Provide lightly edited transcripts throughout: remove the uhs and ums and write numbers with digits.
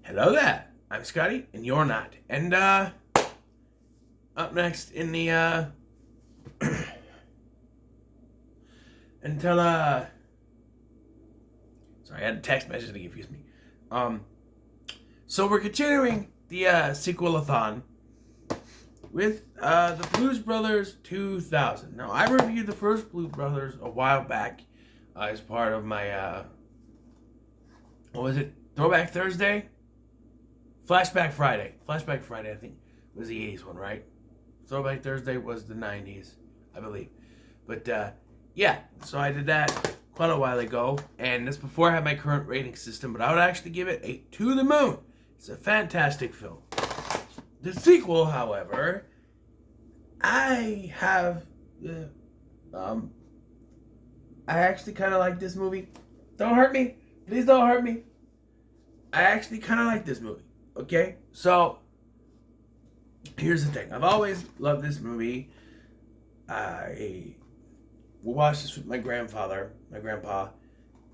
Hello there. I'm Scotty, and you're not. And up next in the until sorry, I had a text message to confuse me. So we're continuing the Sequel-A-Thon with the Blues Brothers 2000. Now I reviewed the first Blues Brothers a while back as part of my what was it? Throwback Thursday. Flashback Friday, I think, was the 80s one, right? Throwback Thursday was the 90s, I believe. But, yeah, so I did that quite a while ago, and this before I had my current rating system, but I would actually give it a to the moon. It's a fantastic film. The sequel, however, I have, I actually kind of like this movie. Don't hurt me. Please don't hurt me. I actually kind of like this movie. Okay, so here's the thing. I've always loved this movie. I watched this with my grandpa,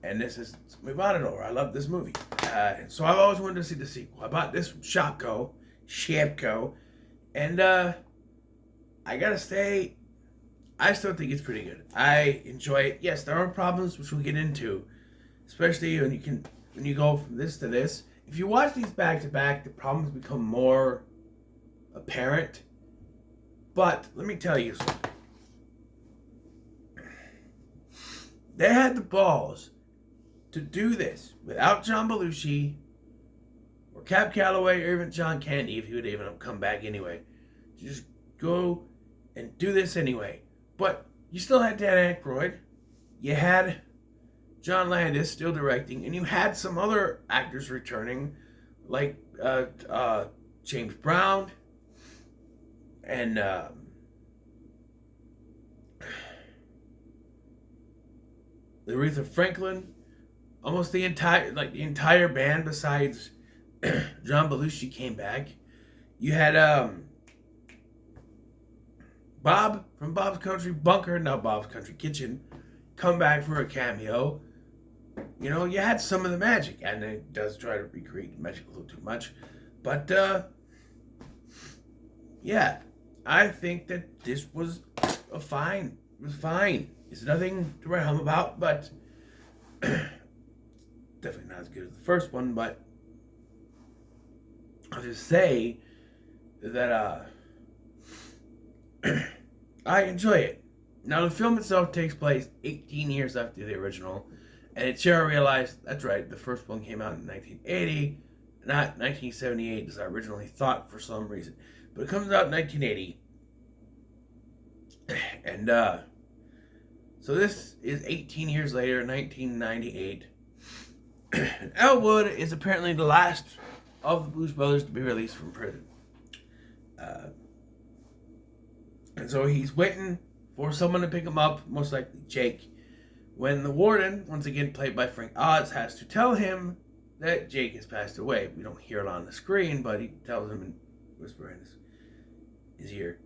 and this is we bought it over. I love this movie, so I've always wanted to see the sequel. I bought this from Shopko, and I gotta say, I still think it's pretty good. I enjoy it. Yes, there are problems which we'll get into, especially when you go from this to this. If you watch these back to back, the problems become more apparent. But let me tell you something. They had the balls to do this without John Belushi or Cap Calloway or even John Candy, if he would even have come back anyway. To just go and do this anyway. But you still had Dan Aykroyd. You had John Landis still directing, and you had some other actors returning, like James Brown and Aretha Franklin. Almost the entire band besides John Belushi came back. You had Bob from Bob's Country Kitchen come back for a cameo. You know, you had some of the magic, and it does try to recreate the magic a little too much. But, yeah, I think that this was fine. It was fine. It's nothing to write home about, but definitely not as good as the first one, but I'll just say that, I enjoy it. Now, the film itself takes place 18 years after the original. And it's here I realized, that's right, the first one came out in 1980, not 1978 as I originally thought for some reason. But it comes out in 1980. And, so this is 18 years later, 1998. And Elwood is apparently the last of the Blues Brothers to be released from prison. And so he's waiting for someone to pick him up, most likely Jake. When the warden, once again played by Frank Oz, has to tell him that Jake has passed away. We don't hear it on the screen, but he tells him and whispers in his ear.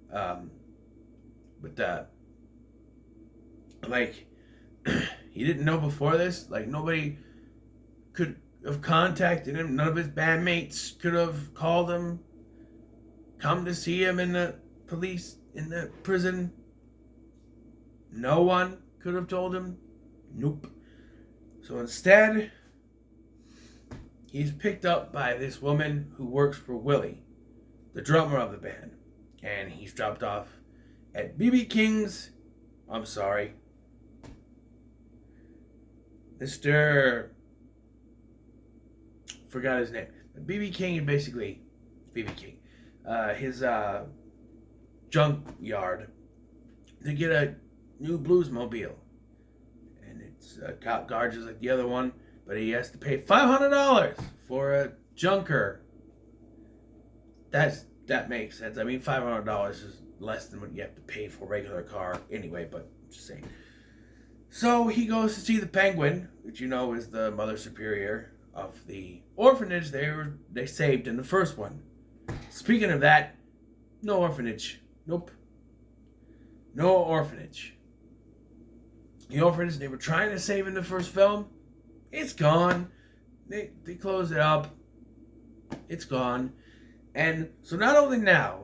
He didn't know before this. Like, nobody could have contacted him. None of his bandmates could have called him, come to see him in the prison. No one could have told him. Nope. So instead, he's picked up by this woman who works for Willie, the drummer of the band. And he's dropped off at B.B. King's. I'm sorry. Mr. Forgot his name. B.B. King is basically B.B. King. His junk yard to get a new Bluesmobile. It's gorgeous like the other one, but he has to pay $500 for a junker. That makes sense. I mean, $500 is less than what you have to pay for a regular car anyway, but I'm just saying. So he goes to see the Penguin, which you know is the Mother Superior of the orphanage they saved in the first one. Speaking of that, no orphanage. Nope. No orphanage. The orphanage they were trying to save in the first film, it's gone. They closed it up. It's gone. And so not only now,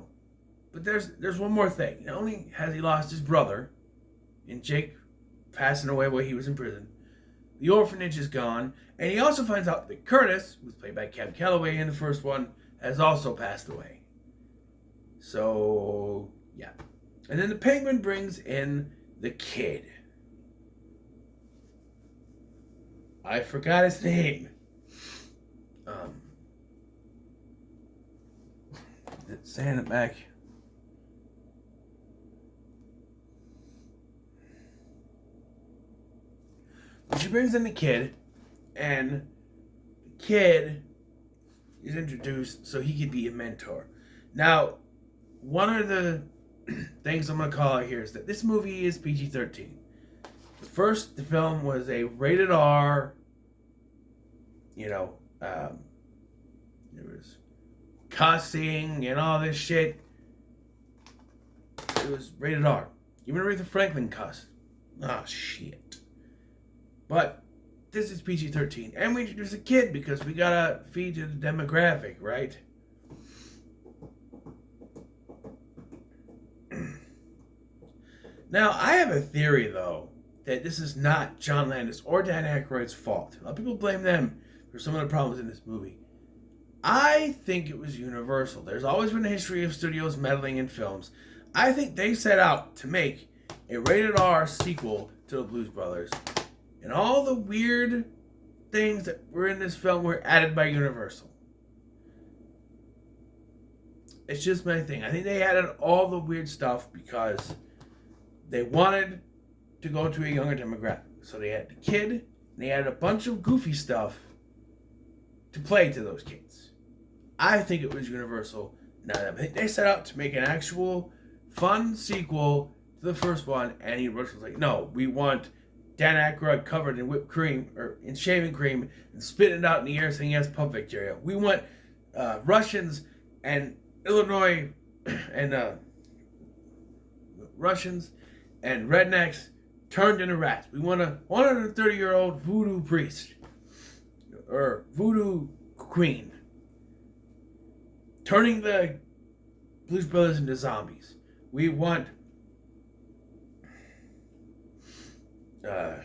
but there's one more thing. Not only has he lost his brother, and Jake passing away while he was in prison, the orphanage is gone, and he also finds out that Curtis, who's played by Cab Calloway in the first one, has also passed away. So, yeah. And then the Penguin brings in the kid. I forgot his name. Saying it back. She brings in the kid, and the kid is introduced so he could be a mentor. Now, one of the things I'm going to call out here is that this movie is PG-13. The film was a rated R, there was cussing and all this shit. It was rated R. Even Aretha Franklin cussed. Oh, shit. But this is PG-13. And we introduce a kid because we gotta feed to the demographic, right? Now, I have a theory, though, that this is not John Landis or Dan Aykroyd's fault. A lot of people blame them for some of the problems in this movie. I think it was Universal. There's always been a history of studios meddling in films. I think they set out to make a rated R sequel to the Blues Brothers. And all the weird things that were in this film were added by Universal. It's just my thing. I think they added all the weird stuff because they wanted to go to a younger demographic. So they had the kid, and they added a bunch of goofy stuff to play to those kids. I think it was Universal. Now, I think they set out to make an actual fun sequel to the first one, and Universal was like, no, we want Dan Aykroyd covered in whipped cream, or in shaving cream, and spitting it out in the air saying he has pump bacteria. We want Russians and Illinois, and Russians and rednecks turned into rats. We want a 130-year-old voodoo priest, or voodoo queen, turning the Blues Brothers into zombies. We want a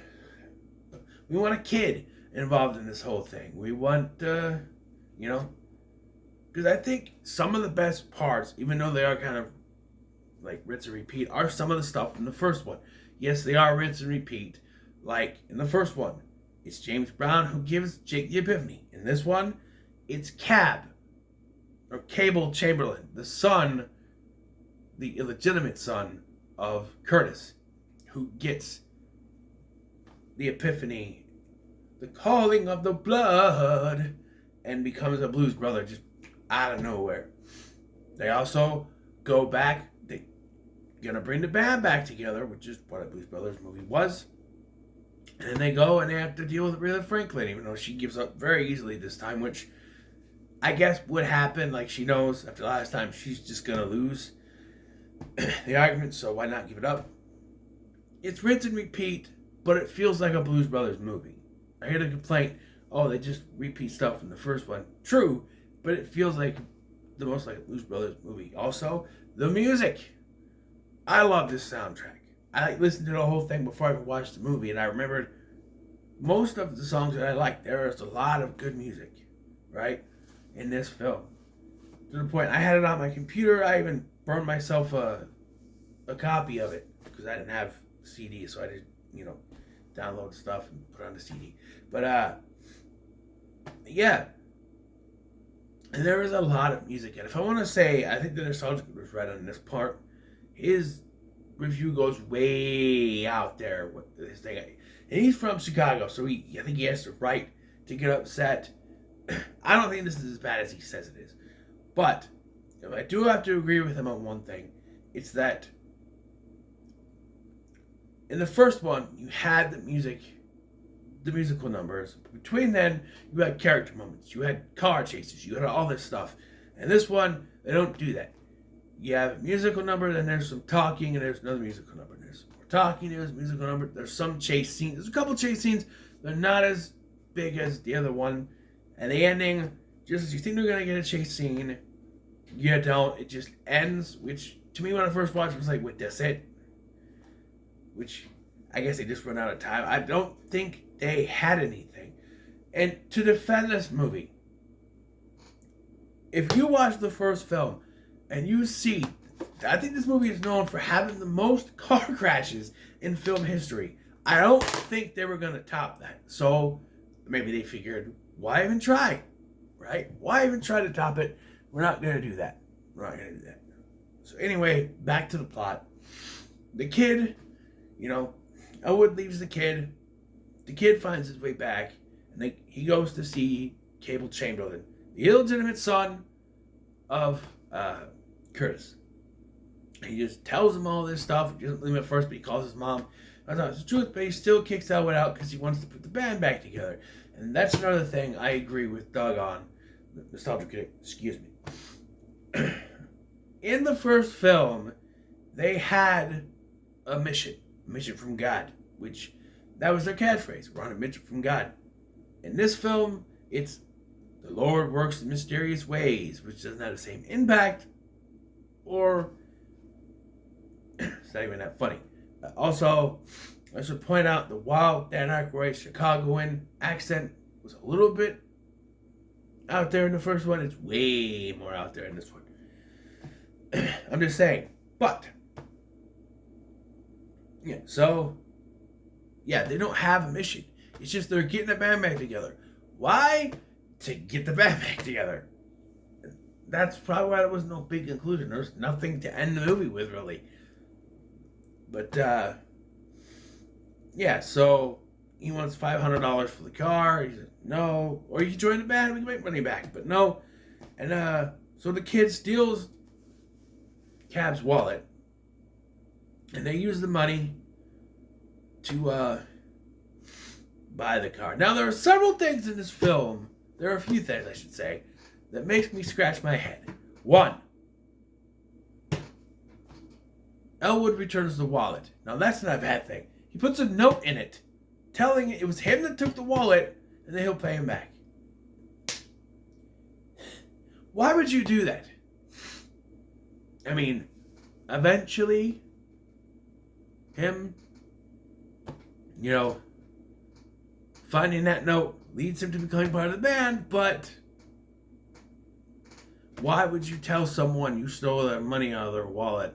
kid involved in this whole thing. We want, because I think some of the best parts, even though they are kind of like rinse and repeat, are some of the stuff from the first one. Yes, they are rinse and repeat. Like in the first one, it's James Brown who gives Jake the epiphany. In this one, it's Cable Chamberlain, the son, the illegitimate son of Curtis, who gets the epiphany, the calling of the blood, and becomes a blues brother just out of nowhere. They also go back, they're gonna bring the band back together, which is what a Blues Brothers movie was. And then they go and they have to deal with Aretha Franklin, even though she gives up very easily this time, which I guess would happen. Like, she knows after the last time she's just gonna lose the argument, so why not give it up? It's rinse and repeat, but it feels like a Blues Brothers movie. I hear the complaint, oh, they just repeat stuff from the first one. True, but it feels like the most like a Blues Brothers movie. Also, the music. I love this soundtrack. I listened to the whole thing before I even watched the movie, and I remembered most of the songs that I liked. There was a lot of good music, right, in this film. To the point, I had it on my computer. I even burned myself a copy of it because I didn't have CD, so I did, download stuff and put it on the CD. But yeah, and there was a lot of music. And if I want to say, I think the Nostalgic was right on this part. His review goes way out there with this thing. And he's from Chicago, so I think he has the right to get upset. I don't think this is as bad as he says it is. But I do have to agree with him on one thing. It's that in the first one, you had the musical numbers. Between then, you had character moments. You had car chases. You had all this stuff. And this one, they don't do that. You have a musical number, then there's some talking, and there's another musical number. There's some more talking, there's a musical number. There's some chase scenes. There's a couple chase scenes. They're not as big as the other one. And the ending just as you think they're gonna get a chase scene, you don't. It just ends, which to me when I first watched it was like, wait, that's it? Which I guess they just run out of time. I don't think they had anything. And to defend this movie, if you watch the first film and you see, I think this movie is known for having the most car crashes in film history. I don't think they were going to top that. So maybe they figured, why even try? Right? Why even try to top it? We're not going to do that. We're not going to do that. So anyway, back to the plot. The kid, Elwood leaves the kid. The kid finds his way back, and he goes to see Cable Chamberlain, the illegitimate son of Curtis. He just tells him all this stuff. He doesn't leave him at first, but he calls his mom. I know it's the truth, but he still kicks Elwood out because he wants to put the band back together. And that's another thing I agree with Doug on. Nostalgia critic, excuse me. In the first film, they had a mission from God, which that was their catchphrase. We're on a mission from God. In this film, it's the Lord works in mysterious ways, which doesn't have the same impact, or it's not even that funny. Also, I should point out the wild Dan Aykroyd Chicagoan accent was a little bit out there in the first one. It's way more out there in this one. I'm just saying. But yeah, so yeah, they don't have a mission. It's just they're getting the band back together. Why? To get the band back together. That's probably why there was no big conclusion. There's nothing to end the movie with, really. But yeah, so he wants $500 for the car. He said no, or you can join the band. We can make money back, but no. And so the kid steals Cab's wallet, and they use the money to buy the car. Now there are several things in this film. There are a few things I should say that makes me scratch my head. One, Elwood returns the wallet. Now that's not a bad thing. He puts a note in it telling it was him that took the wallet and then he'll pay him back. Why would you do that? I mean, eventually, him, finding that note leads him to becoming part of the band, but why would you tell someone you stole their money out of their wallet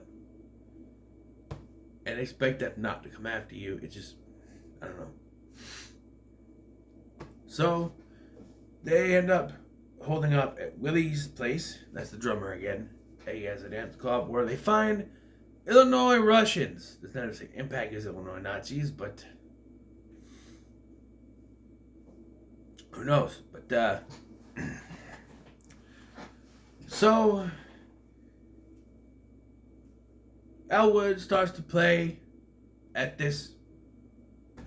and expect that not to come after you? It just, I don't know. So, they end up holding up at Willie's place. That's the drummer again. He has a dance club where they find Illinois Russians. There's not the same impact as Illinois Nazis, but who knows? But so Elwood starts to play at this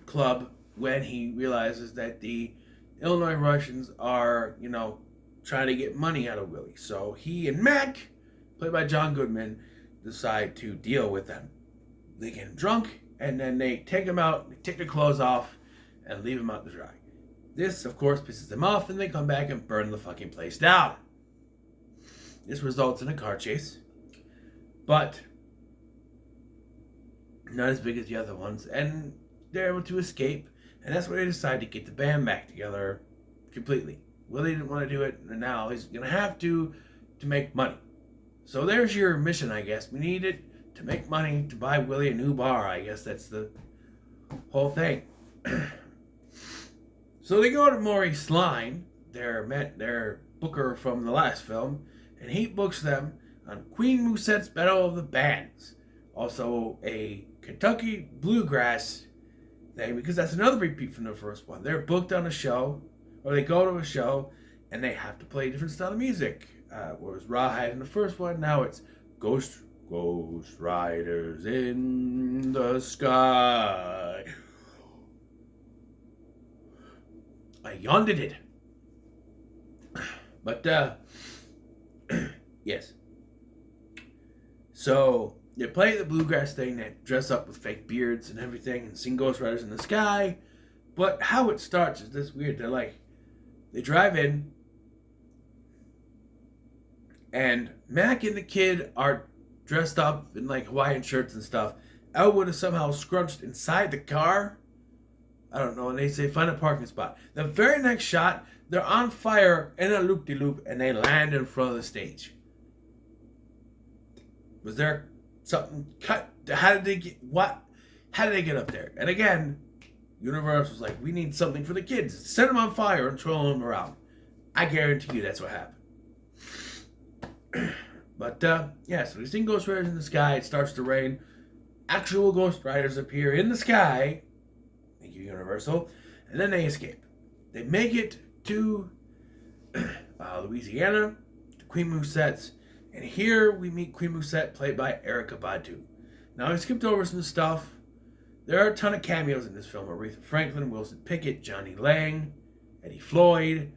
club when he realizes that the Illinois Russians are, trying to get money out of Willie. So he and Mac, played by John Goodman, decide to deal with them. They get him drunk, and then they take him out, they take their clothes off, and leave him out to dry. This, of course, pisses them off, and they come back and burn the fucking place down. This results in a car chase, but not as big as the other ones, and they're able to escape, and that's when they decide to get the band back together completely. Willie didn't want to do it, and now he's going to have to make money. So there's your mission, I guess. We need it to make money to buy Willie a new bar. I guess that's the whole thing. So they go to Maurice Line, their booker from the last film, and he books them on Queen Musette's Battle of the Bands. Also a Kentucky bluegrass thing, because that's another repeat from the first one. They're booked on a show, or they go to a show, and they have to play a different style of music. Whereas Rawhide in the first one, now it's Ghost Riders in the Sky. I yawned at it. But, yes. So, they play the bluegrass thing, they dress up with fake beards and everything, and sing Ghost Riders in the Sky. But how it starts is this weird. They drive in, And Mac and the kid are dressed up in like Hawaiian shirts and stuff. Elwood is somehow scrunched inside the car. I don't know. And they say find a parking spot. The very next shot, they're on fire in a loop-de-loop and they land in front of the stage. Was there something cut? How did they get what? How did they get up there? And again, Universal was like, we need something for the kids. Set them on fire and throw them around. I guarantee you that's what happened. But yeah, so we seen Ghost Riders in the sky. It starts to rain. Actual Ghost Riders appear in the sky. Thank you, Universal. And then they escape. They make it to Louisiana, to Queen Moussette's. And here we meet Queen Moussette, played by Erykah Badu. Now, I skipped over some stuff. There are a ton of cameos in this film. Aretha Franklin, Wilson Pickett, Johnny Lang, Eddie Floyd.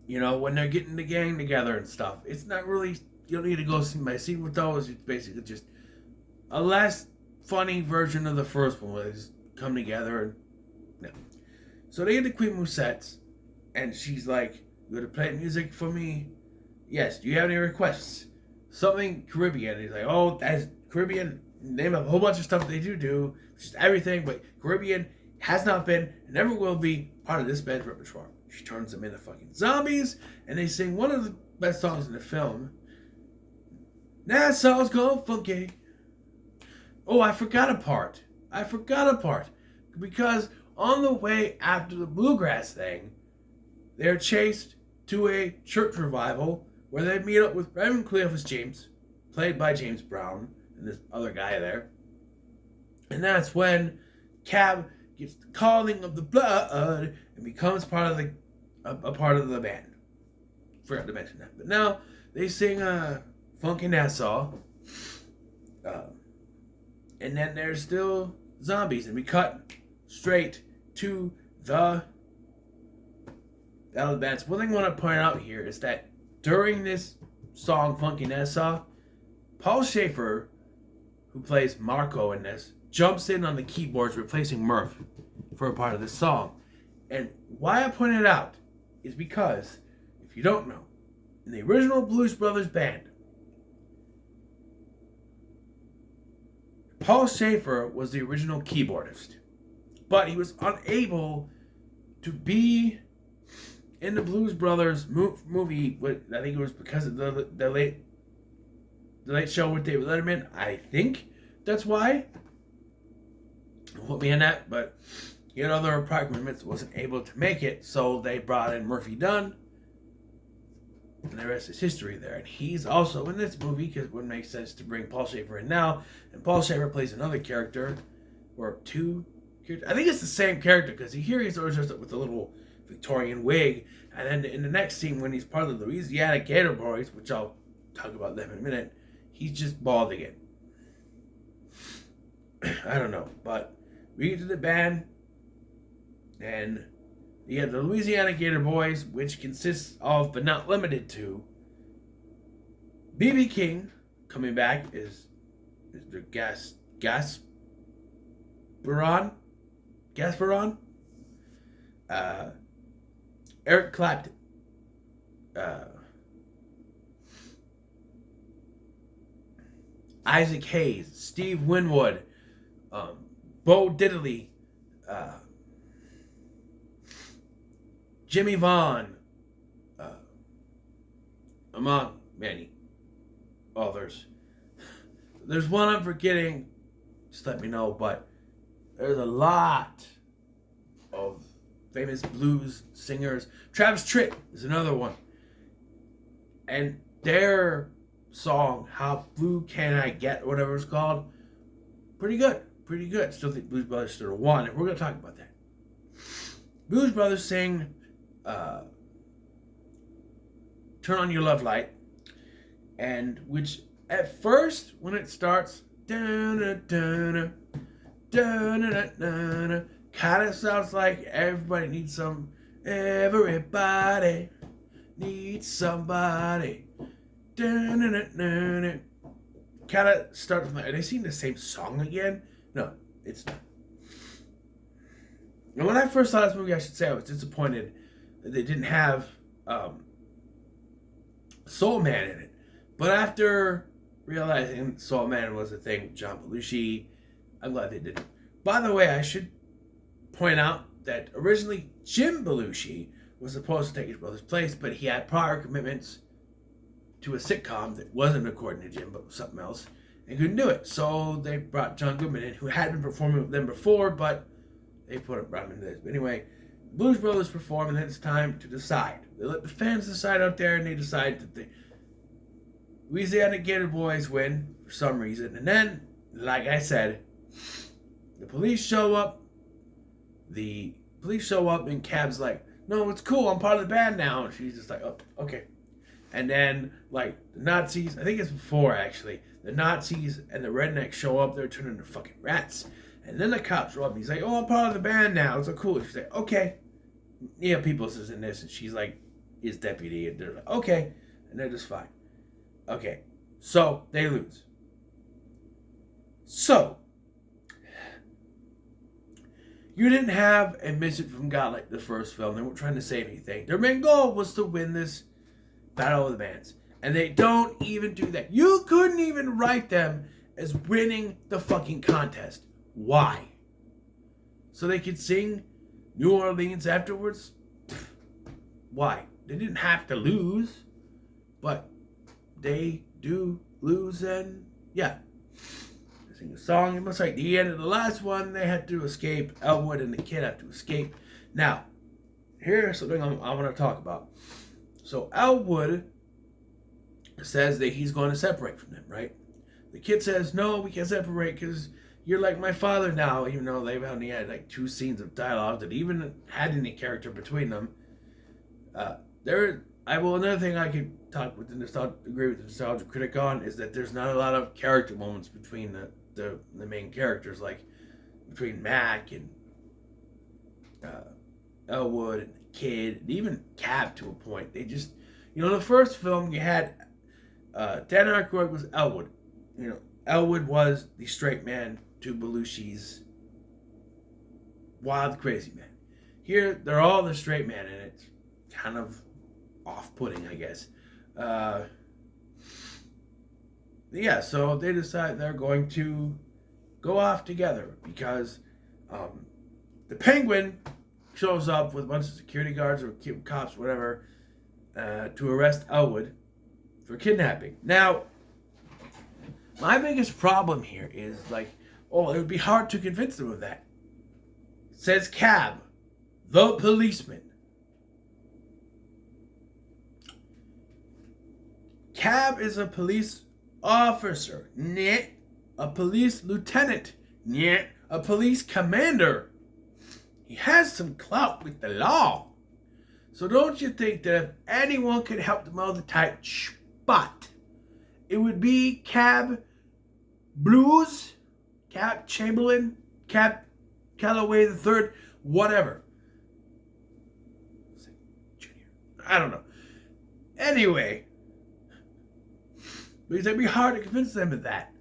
You know, when they're getting the gang together and stuff. It's not really, you don't need to go see my scene with those. It's basically just a less funny version of the first one where they just come together and no. So they get to Queen Moussette's and she's like, you gonna play music for me? Yes. Do you have any requests? Something Caribbean. He's like, oh, that's Caribbean. Name a whole bunch of stuff they do. Just everything, but Caribbean has not been and never will be part of this band's repertoire. She turns them into fucking zombies, and they sing one of the best songs in the film. Nassau's gone funky. Oh, I forgot a part. Because on the way after the bluegrass thing, they're chased to a church revival where they meet up with Reverend Cleophas James, played by James Brown, and this other guy there. And that's when Cab gets the calling of the blood and becomes part of a part of the band. Forgot to mention that. But now they sing Funky Nassau. And then there's still zombies. And we cut straight to the bands. One thing I want to point out here is that during this song, Funky Nassau, Paul Schaefer, who plays Marco in this, jumps in on the keyboards, replacing Murph for a part of this song. And why I point it out is because, if you don't know, in the original Blues Brothers band, Paul Schaefer was the original keyboardist, but he was unable to be in the Blues Brothers movie. I think it was because of the late show with David Letterman. I think that's why. Don't put me in that, but he had other requirements, wasn't able to make it, so they brought in Murphy Dunn, and the rest is history there. And he's also in this movie because it wouldn't make sense to bring Paul Schaefer in now. And Paul Schaefer plays another character, or two characters. I think it's the same character because he's always dressed up with a little Victorian wig, and then in the next scene when he's part of the Louisiana Gator Boys, which I'll talk about them in a minute, he's just bald again. I don't know, but we get to the band, and you have the Louisiana Gator Boys, which consists of, but not limited to, B.B. King coming back is the Gasparon, Eric Clapton, Isaac Hayes, Steve Winwood, Bo Diddley, Jimmy Vaughn, among many others. There's one I'm forgetting, just let me know, but there's a lot of famous blues singers. Travis Tritt is another one. And their song, How Blue Can I Get, whatever it's called, pretty good. Still think Blues Brothers should have won, and we're going to talk about that. Blues Brothers sing Turn On Your Love Light, and which at first, when it starts, kind of sounds like everybody needs somebody. Kind of starts with, are they singing the same song again? No, it's not. And when I first saw this movie, I should say I was disappointed that they didn't have Soul Man in it. But after realizing Soul Man was a thing with John Belushi, I'm glad they didn't. By the way, I should point out that originally Jim Belushi was supposed to take his brother's place, but he had prior commitments to a sitcom that wasn't according to Jim, but was something else, and couldn't do it. So they brought John Goodman in, who had been performing with them before, but they brought him into this. But anyway, Blues Brothers perform, and then it's time to decide. They let the fans decide out there, and they decide that the Louisiana Gator Boys win for some reason. And then, like I said, the police show up. And Cab's like, no, it's cool, I'm part of the band now. And she's just like, oh, okay. And then, like, the Nazis, I think it's before, actually, the Nazis and the rednecks show up, they're turning into fucking rats. And then the cops show up, and he's like, oh, I'm part of the band now, it's so cool. She's like, okay. Nia Peoples is in this, and she's like, his deputy, and they're like, okay. And they're just fine. Okay, so, they lose. So, you didn't have a mission from God like the first film. They weren't trying to save anything. Their main goal was to win this Battle of the Bands. And they don't even do that. You couldn't even write them as winning the fucking contest. Why? So they could sing New Orleans afterwards? Why? They didn't have to lose. But they do lose, and yeah. Sing a song. It looks like the end of the last one, they had to escape. Elwood and the kid have to escape. Now, here's something I want to talk about. So Elwood says that he's going to separate from them, right? The kid says, no, we can't separate because you're like my father now, even though they've only had like 2 scenes of dialogue that even had any character between them. Another thing I could agree with the nostalgia critic on is that there's not a lot of character moments between the main characters, like between Mac and Elwood and the kid, and even Cab to a point. They just, the first film you had Dan Aykroyd was Elwood. Elwood was the straight man to Belushi's wild, crazy man. Here, they're all the straight man, and it's kind of off-putting, I guess. Yeah, so they decide they're going to go off together because the Penguin shows up with a bunch of security guards or cops, whatever, to arrest Elwood for kidnapping. Now, my biggest problem here is it would be hard to convince them of that. Says Cab, the policeman. Cab is a police officer. Nah. A police lieutenant. Nah. A police commander. He has some clout with the law. So don't you think that if anyone could help them out of the tight spot, it would be Cab Blues, Cab Chamberlain, Cab Calloway III, whatever. Junior. I don't know. Anyway, because it'd be hard to convince them of that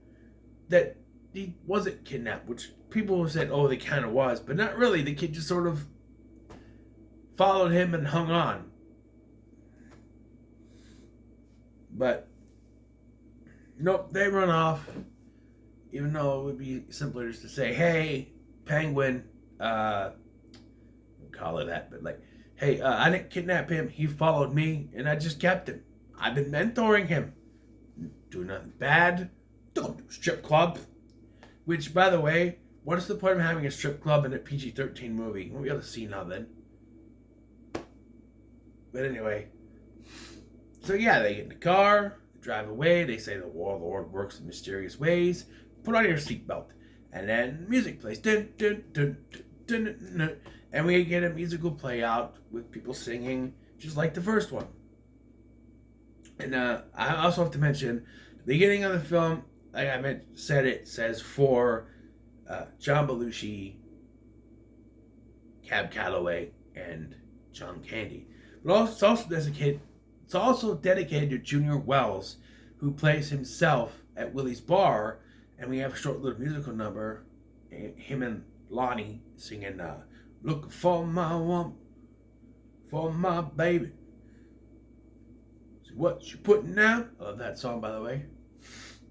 he wasn't kidnapped, which people said, oh, they kind of was, but not really. The kid just sort of followed him and hung on. But nope, they run off, even though it would be simpler just to say, hey, Penguin, we'll call it that, but hey, I didn't kidnap him, he followed me, and I just kept him. I've been mentoring him. Do nothing bad. Don't do a strip club. Which, by the way, what is the point of having a strip club in a PG-13 movie? Won't be able to see now then. But anyway. So yeah, they get in the car, they drive away, they say the warlord works in mysterious ways. Put on your seatbelt. And then music plays. Dun, dun, dun, dun, dun, dun, dun. And we get a musical play out with people singing, just like the first one. And I also have to mention, the beginning of the film, like I said, it says for John Belushi, Cab Calloway, and John Candy. But it's also dedicated to Junior Wells, who plays himself at Willie's Bar, and we have a short little musical number, him and Lonnie singing looking for my woman, for my baby. See what you putting down? I love that song, by the way.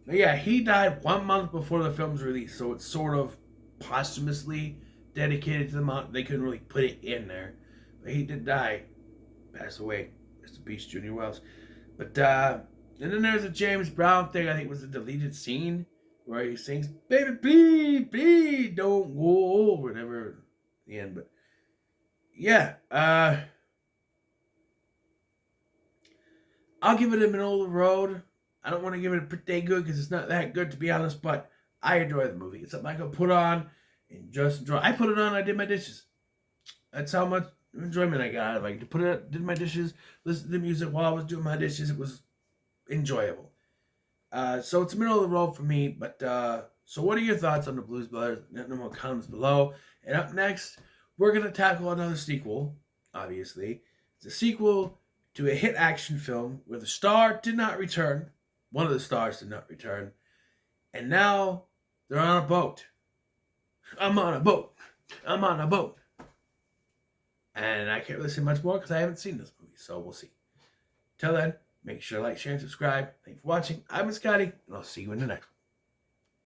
But yeah, he died 1 month before the film's release, so it's sort of posthumously dedicated to the month. They couldn't really put it in there, but he did die, passed away. Rest in peace, Junior Wells. But and then there's a James Brown thing. I think it was a deleted scene where he sings, "Baby, please, please, don't go," whatever. At the end, but yeah, I'll give it a middle of the road. I don't want to give it a pretty good because it's not that good, to be honest, but I enjoy the movie. It's something I could put on and just enjoy. I put it on, I did my dishes. That's how much enjoyment I got out of it. To put it, did my dishes, listen to the music while I was doing my dishes. It was enjoyable. So it's middle of the road for me, but so what are your thoughts on the Blues Brothers? Let them know in the comments below. And up next, we're going to tackle another sequel, obviously. It's a sequel to a hit action film where the star did not return. One of the stars did not return. And now they're on a boat. I'm on a boat. I'm on a boat. And I can't really say much more because I haven't seen this movie, so we'll see. Till then, make sure to like, share, and subscribe. Thanks for watching. I'm Scotty, and I'll see you in the next one.